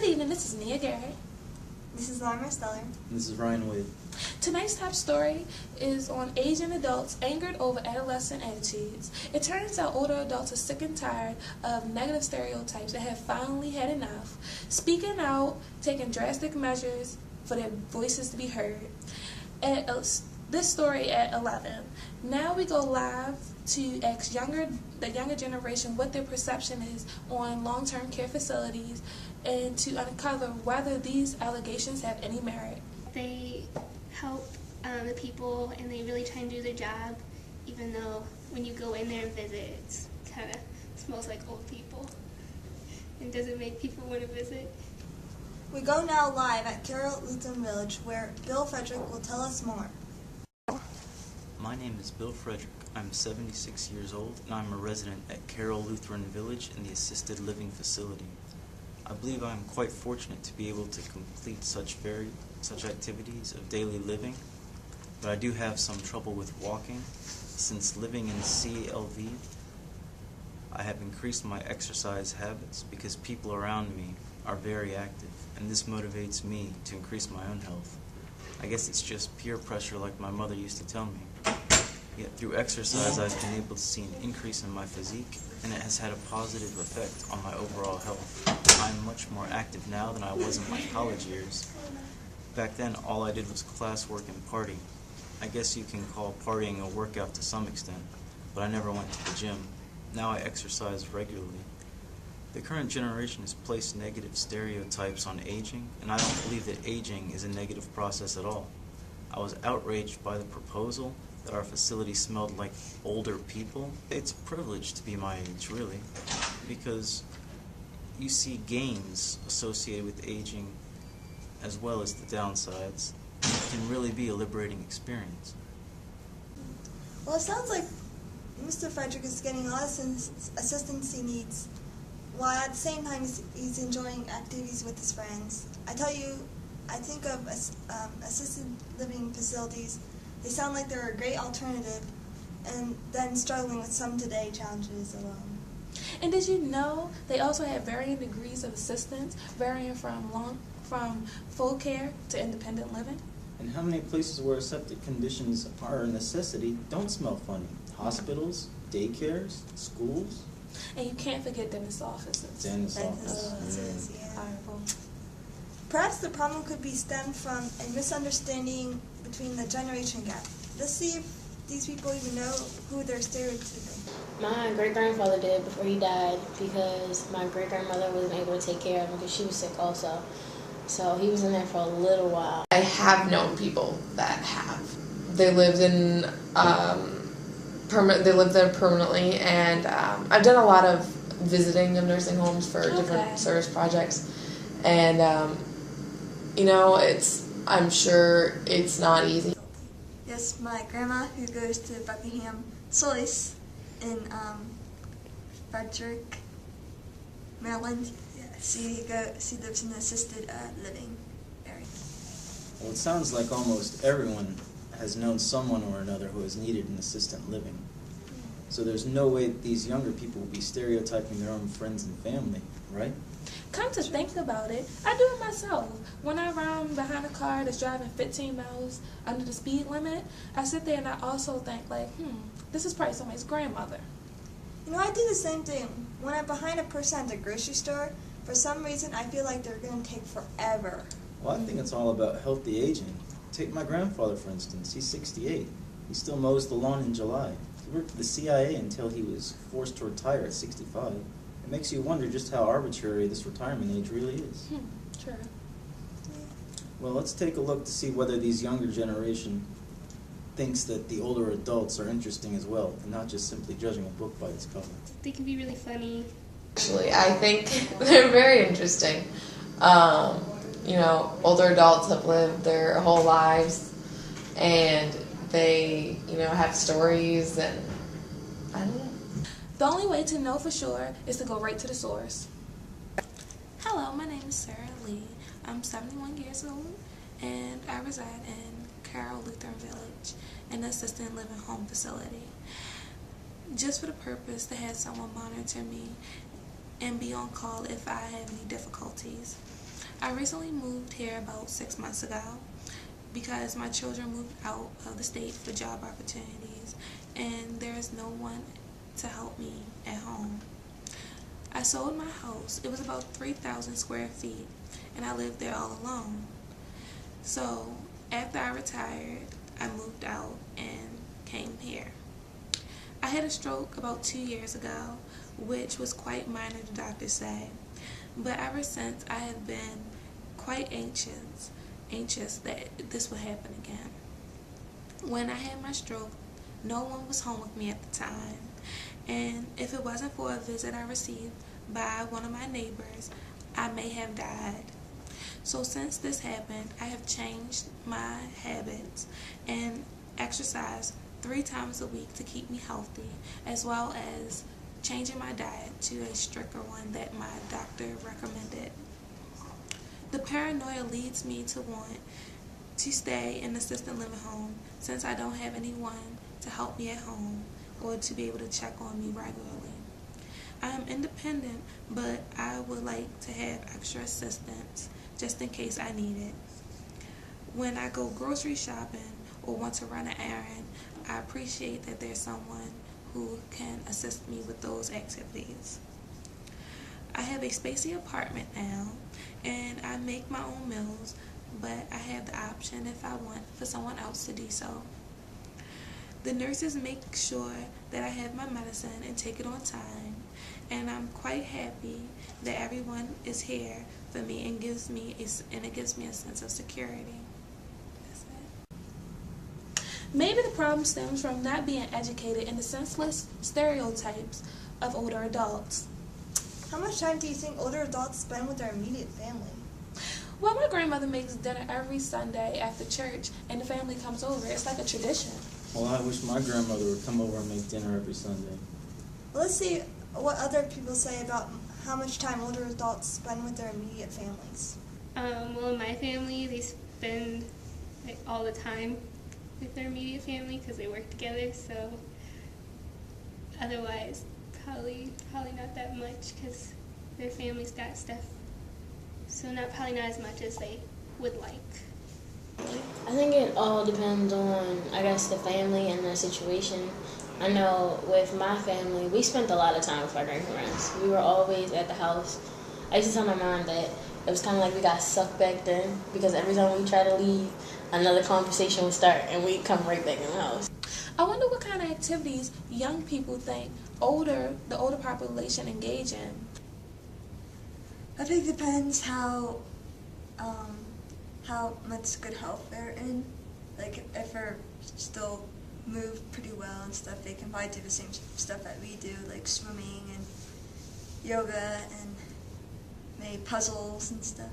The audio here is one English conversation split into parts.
Good evening, this is Nia Garrett. This is Larimer Steller. This is Ryan Wade. Tonight's top story is on Asian adults angered over adolescent attitudes. It turns out older adults are sick and tired of negative stereotypes and have finally had enough, speaking out, taking drastic measures for their voices to be heard. This story at 11. Now we go live to ask the younger generation what their perception is on long-term care facilities and to uncover whether these allegations have any merit. They help the people and they really try and do their job, even though when you go in there and visit, it kind of smells like old people and doesn't make people want to visit. We go now live at Carroll Lutheran Village, where Bill Frederick will tell us more. My name is Bill Frederick. I'm 76 years old, and I'm a resident at Carroll Lutheran Village in the assisted living facility. I believe I'm quite fortunate to be able to complete such activities of daily living, but I do have some trouble with walking. Since living in CLV, I have increased my exercise habits because people around me are very active, and this motivates me to increase my own health. I guess it's just peer pressure like my mother used to tell me. Yet through exercise I've been able to see an increase in my physique, and it has had a positive effect on my overall health. I'm much more active now than I was in my college years. Back then all I did was classwork and party. I guess you can call partying a workout to some extent, but I never went to the gym. Now I exercise regularly. The current generation has placed negative stereotypes on aging, and I don't believe that aging is a negative process at all. I was outraged by the proposal that our facility smelled like older people. It's a privilege to be my age, really, because you see gains associated with aging as well as the downsides. It can really be a liberating experience. Well, it sounds like Mr. Frederick is getting a lot of assistance he needs, while at the same time he's enjoying activities with his friends. I tell you, I think of assisted living facilities. They sound like they're a great alternative, and then struggling with some today challenges alone. And did you know they also have varying degrees of assistance, varying from full care to independent living? And how many places where septic conditions are a necessity don't smell funny? Hospitals, daycares, schools. And you can't forget dentist offices. Dentist offices, Yeah. All right, well. Perhaps the problem could be stemmed from a misunderstanding between the generation gap. Let's see if these people even know who they're stereotyping. My great-grandfather did before he died, because my great-grandmother wasn't able to take care of him because she was sick also. So he was in there for a little while. I have known people that have. They lived in they lived there permanently, and I've done a lot of visiting of nursing homes for different service projects, and I'm sure it's not easy. Yes, my grandma, who goes to Buckingham Solace in Frederick, Maryland. She lives in an assisted living area. Well, it sounds like almost everyone has known someone or another who has needed an assisted living. So there's no way that these younger people will be stereotyping their own friends and family, right? Come to think about it, I do it myself. When I run behind a car that's driving 15 miles under the speed limit, I sit there and I also think this is probably somebody's grandmother. You know, I do the same thing. When I'm behind a person at the grocery store, for some reason I feel like they're going to take forever. Well, I think it's all about healthy aging. Take my grandfather, for instance. He's 68. He still mows the lawn in July. He worked for the CIA until he was forced to retire at 65. It makes you wonder just how arbitrary this retirement age really is. Sure. Well, let's take a look to see whether these younger generation thinks that the older adults are interesting as well, and not just simply judging a book by its cover. They can be really funny. Actually, I think they're very interesting. Older adults have lived their whole lives, and they, have stories, and I don't know. The only way to know for sure is to go right to the source. Hello, my name is Sarah Lee. I'm 71 years old, and I reside in Carroll Lutheran Village, an assisted living home facility. Just for the purpose to have someone monitor me and be on call if I have any difficulties. I recently moved here about 6 months ago because my children moved out of the state for job opportunities and there is no one to help me at home. I sold my house. It was about 3,000 square feet and I lived there all alone. So after I retired, I moved out and came here. I had a stroke about 2 years ago, which was quite minor, the doctors say. But ever since, I have been quite anxious that this would happen again. When I had my stroke, no one was home with me at the time. And if it wasn't for a visit I received by one of my neighbors, I may have died. So since this happened, I have changed my habits and exercise 3 times a week to keep me healthy, as well as changing my diet to a stricter one that my doctor recommended. The paranoia leads me to want to stay in an assisted living home since I don't have anyone to help me at home or to be able to check on me regularly. I am independent, but I would like to have extra assistance just in case I need it. When I go grocery shopping or want to run an errand, I appreciate that there's someone who can assist me with those activities. I have a spacey apartment now, and I make my own meals, but I have the option if I want for someone else to do so. The nurses make sure that I have my medicine and take it on time, and I'm quite happy that everyone is here for me and it gives me a sense of security. That's it. Maybe the problem stems from not being educated in the senseless stereotypes of older adults. How much time do you think older adults spend with their immediate family? Well, my grandmother makes dinner every Sunday after church, and the family comes over. It's like a tradition. Well, I wish my grandmother would come over and make dinner every Sunday. Well, let's see what other people say about how much time older adults spend with their immediate families. Well, in my family, they spend all the time with their immediate family because they work together. So otherwise, probably not that much because their family's got stuff. So probably not as much as they would like. I think it all depends on, I guess, the family and their situation. I know with my family, we spent a lot of time with our grandparents. We were always at the house. I used to tell my mom that it was kind of like we got sucked back then because every time we try to leave, another conversation would start and we'd come right back in the house. I wonder what kind of activities young people think the older population engage in. I think it depends how much good health they're in. Like if they're still move pretty well and stuff, they can probably do the same stuff that we do, like swimming and yoga and maybe puzzles and stuff.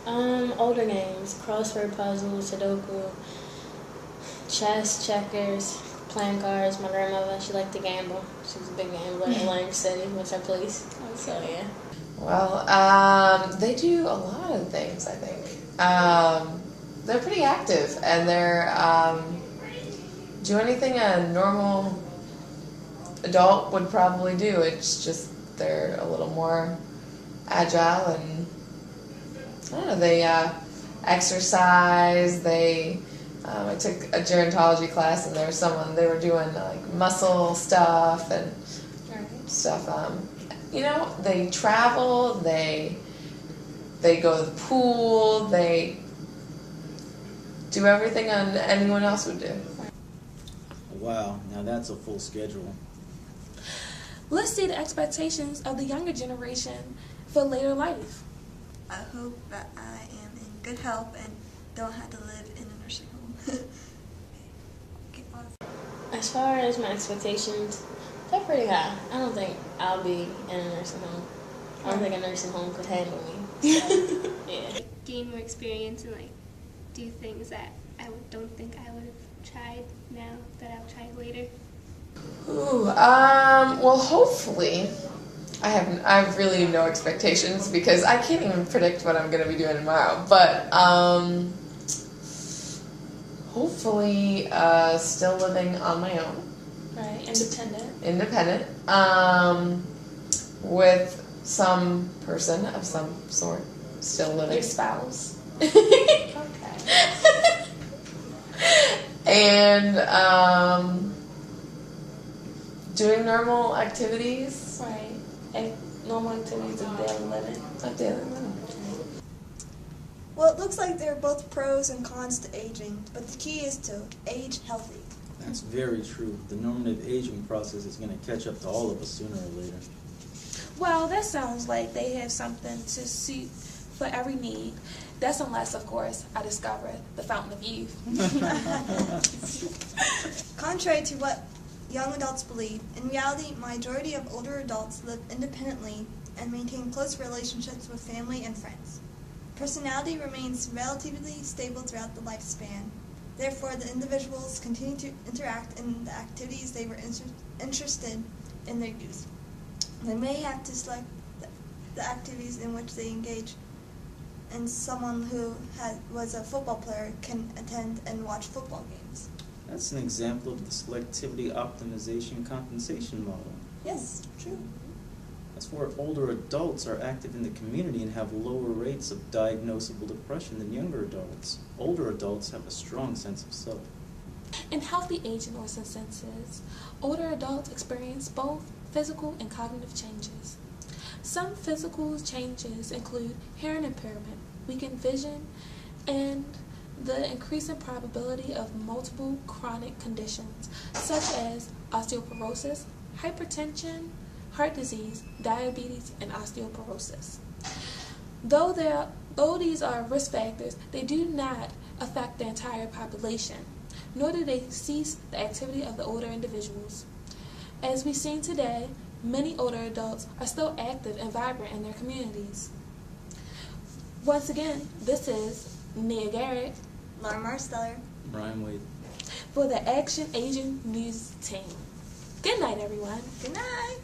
Older games, crossword puzzles, Sudoku, chess, checkers, playing cards. My grandmother, she liked to gamble. She was a big gambler in Atlantic City, was her place. So yeah. Well, they do a lot of things, I think. They're pretty active, and they're do anything a normal adult would probably do. It's just they're a little more agile, and I don't know, they exercise. I took a gerontology class, and they were doing like muscle stuff and stuff. They travel, they go to the pool, they do everything anyone else would do. Wow, now that's a full schedule. Let's see the expectations of the younger generation for later life. I hope that I am in good health and don't have to live in a nursing home. As far as my expectations, they're pretty high. I don't think I'll be in a nursing home. I don't think a nursing home could handle me. So, yeah. Gain more experience and do things that I don't think I would have tried now that I'll try later. Ooh, well, hopefully, I have really no expectations because I can't even predict what I'm going to be doing tomorrow. But hopefully, still living on my own. Right, independent. With some person of some sort. still Your living. spouse. Okay. And doing normal activities. Right. And normal activities of daily living. Well, it looks like there are both pros and cons to aging, but the key is to age healthy. That's very true. The normative aging process is going to catch up to all of us sooner or later. Well, that sounds like they have something to suit for every need. That's unless, of course, I discover the fountain of youth. Contrary to what young adults believe, in reality, majority of older adults live independently and maintain close relationships with family and friends. Personality remains relatively stable throughout the lifespan. Therefore, the individuals continue to interact in the activities they were interested in their youth. They may have to select the activities in which they engage, and someone who was a football player can attend and watch football games. That's an example of the selectivity optimization compensation model. Yes, true. That's where older adults are active in the community and have lower rates of diagnosable depression than younger adults. Older adults have a strong sense of self. In healthy aging or senses, older adults experience both physical and cognitive changes. Some physical changes include hearing impairment, weakened vision, and the increasing probability of multiple chronic conditions such as osteoporosis, hypertension, heart disease, diabetes, and osteoporosis. Though these are risk factors, they do not affect the entire population, nor do they cease the activity of the older individuals. As we've seen today, many older adults are still active and vibrant in their communities. Once again, this is Nia Garrett, Laura Marsteller. Brian Wade. for the Action Aging News Team. Good night, everyone. Good night.